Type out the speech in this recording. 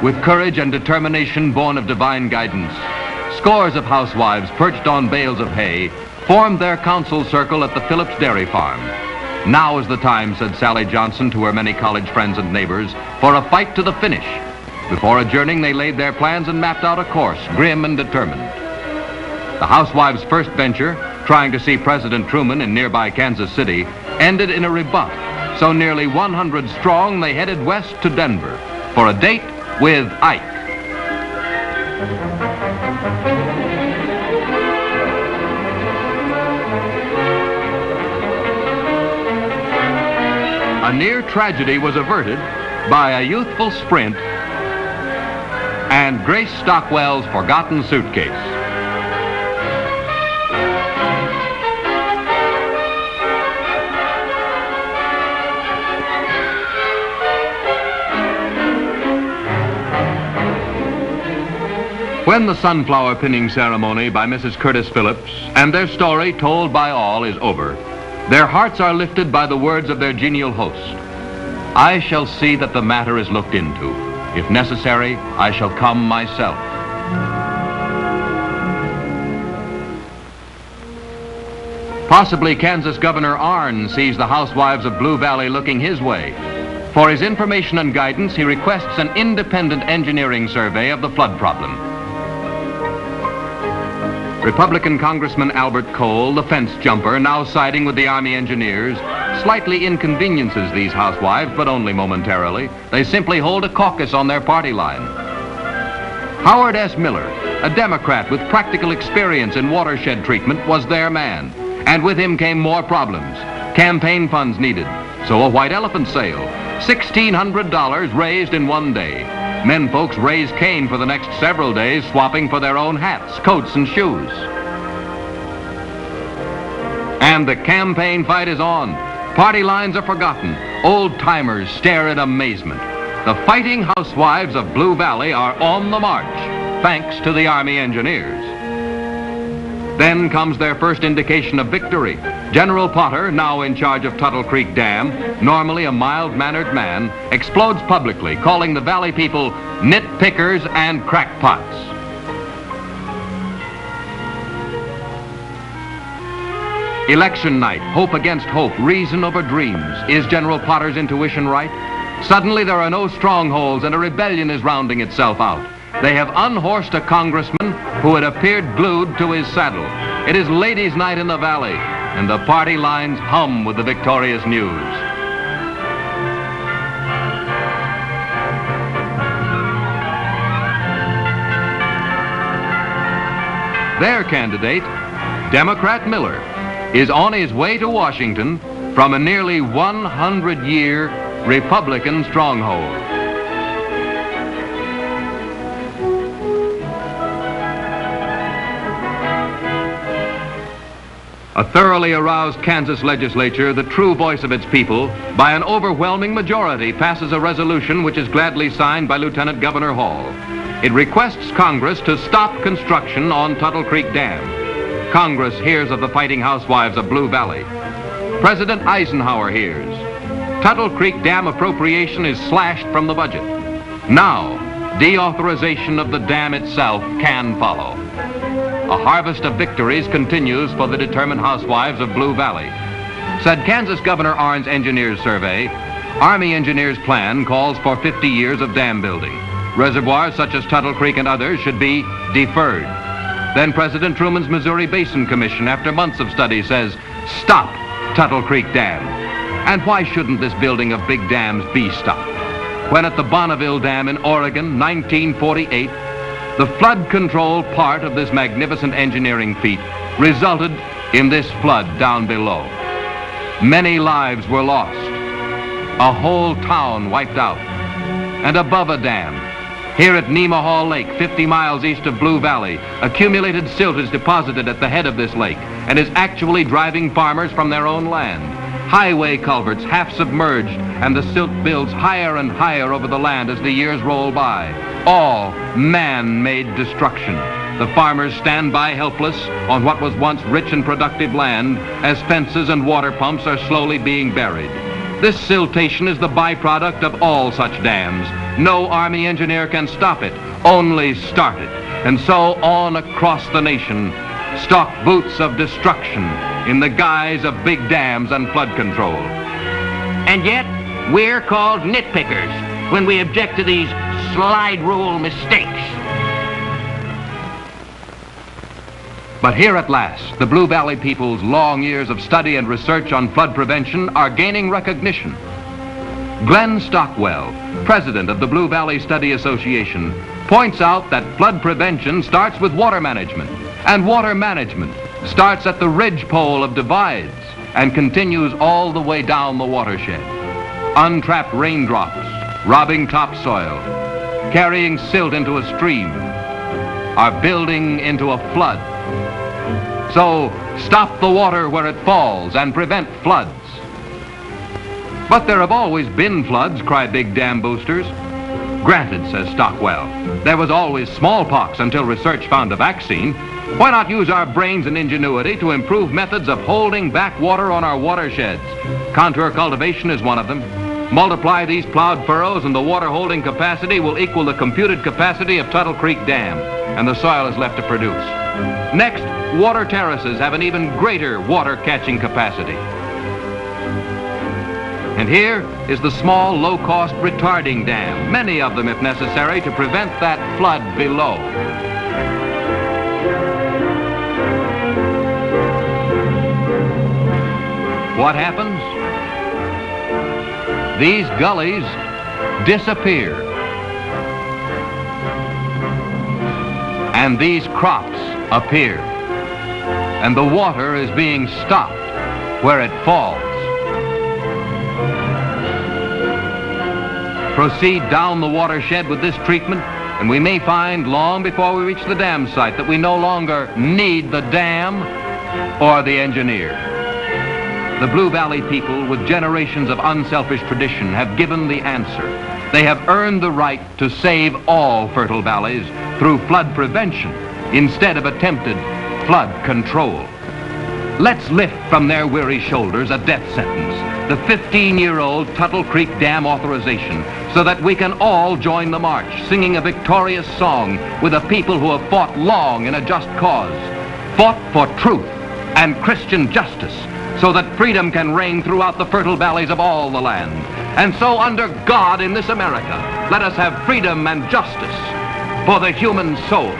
with courage and determination born of divine guidance. Scores of housewives perched on bales of hay formed their council circle at the Phillips Dairy Farm. Now is the time, said Sally Johnson to her many college friends and neighbors, for a fight to the finish. Before adjourning, they laid their plans and mapped out a course, grim and determined. The housewives' first venture, trying to see President Truman in nearby Kansas City, ended in a rebuff. So nearly 100 strong, they headed west to Denver for a date with Ike. A near tragedy was averted by a youthful sprint and Grace Stockwell's forgotten suitcase. When the sunflower pinning ceremony by Mrs. Curtis Phillips and their story told by all is over, their hearts are lifted by the words of their genial host. I shall see that the matter is looked into. If necessary, I shall come myself. Possibly Kansas Governor Arn sees the housewives of Blue Valley looking his way. For his information and guidance, he requests an independent engineering survey of the flood problem. Republican Congressman Albert Cole, the fence jumper, now siding with the Army engineers, slightly inconveniences these housewives, but only momentarily. They simply hold a caucus on their party line. Howard S. Miller, a Democrat with practical experience in watershed treatment, was their man. And with him came more problems. Campaign funds needed, so a white elephant sale. $1,600 raised in one day. Men folks raised cane for the next several days, swapping for their own hats, coats, and shoes. And the campaign fight is on. Party lines are forgotten. Old-timers stare in amazement. The fighting housewives of Blue Valley are on the march, thanks to the Army engineers. Then comes their first indication of victory. General Potter, now in charge of Tuttle Creek Dam, normally a mild-mannered man, explodes publicly, calling the Valley people nitpickers and crackpots. Election night, hope against hope, reason over dreams. Is General Potter's intuition right? Suddenly there are no strongholds and a rebellion is rounding itself out. They have unhorsed a congressman who had appeared glued to his saddle. It is ladies' night in the valley, and the party lines hum with the victorious news. Their candidate, Democrat Miller, is on his way to Washington from a nearly 100-year Republican stronghold. A thoroughly aroused Kansas legislature, the true voice of its people, by an overwhelming majority passes a resolution which is gladly signed by Lieutenant Governor Hall. It requests Congress to stop construction on Tuttle Creek Dam. Congress hears of the fighting housewives of Blue Valley. President Eisenhower hears. Tuttle Creek Dam appropriation is slashed from the budget. Now, deauthorization of the dam itself can follow. A harvest of victories continues for the determined housewives of Blue Valley. Said Kansas Governor Arn's engineers survey, Army engineers' plan calls for 50 years of dam building. Reservoirs such as Tuttle Creek and others should be deferred. Then President Truman's Missouri Basin Commission, after months of study, says, stop Tuttle Creek Dam. And why shouldn't this building of big dams be stopped? When at the Bonneville Dam in Oregon, 1948, the flood control part of this magnificent engineering feat resulted in this flood down below. Many lives were lost. A whole town wiped out. And above a dam, here at Nemaha Lake, 50 miles east of Blue Valley, accumulated silt is deposited at the head of this lake and is actually driving farmers from their own land. Highway culverts half submerged, and the silt builds higher and higher over the land as the years roll by. All man-made destruction. The farmers stand by helpless on what was once rich and productive land as fences and water pumps are slowly being buried. This siltation is the byproduct of all such dams, No Army engineer can stop it, only start it. And so on across the nation, stalk boots of destruction in the guise of big dams and flood control. And yet, we're called nitpickers when we object to these slide rule mistakes. But here at last, the Blue Valley people's long years of study and research on flood prevention are gaining recognition. Glenn Stockwell, president of the Blue Valley Study Association, points out that flood prevention starts with water management, and water management starts at the ridgepole of divides and continues all the way down the watershed. Untrapped raindrops, robbing topsoil, carrying silt into a stream, are building into a flood. So stop the water where it falls and prevent floods. But there have always been floods, cry big dam boosters. Granted, says Stockwell, there was always smallpox until research found a vaccine. Why not use our brains and ingenuity to improve methods of holding back water on our watersheds? Contour cultivation is one of them. Multiply these plowed furrows and the water holding capacity will equal the computed capacity of Tuttle Creek Dam, and the soil is left to produce. Next, water terraces have an even greater water catching capacity. And here is the small, low-cost retarding dam, many of them if necessary, to prevent that flood below. What happens? These gullies disappear. And these crops appear. And the water is being stopped where it falls. Proceed down the watershed with this treatment, and we may find long before we reach the dam site that we no longer need the dam or the engineer. The Blue Valley people, with generations of unselfish tradition, have given the answer. They have earned the right to save all fertile valleys through flood prevention instead of attempted flood control. Let's lift from their weary shoulders a death sentence, the 15-year-old Tuttle Creek Dam authorization, so that we can all join the march, singing a victorious song with a people who have fought long in a just cause, fought for truth and Christian justice, so that freedom can reign throughout the fertile valleys of all the land. And so under God in this America, let us have freedom and justice for the human soul.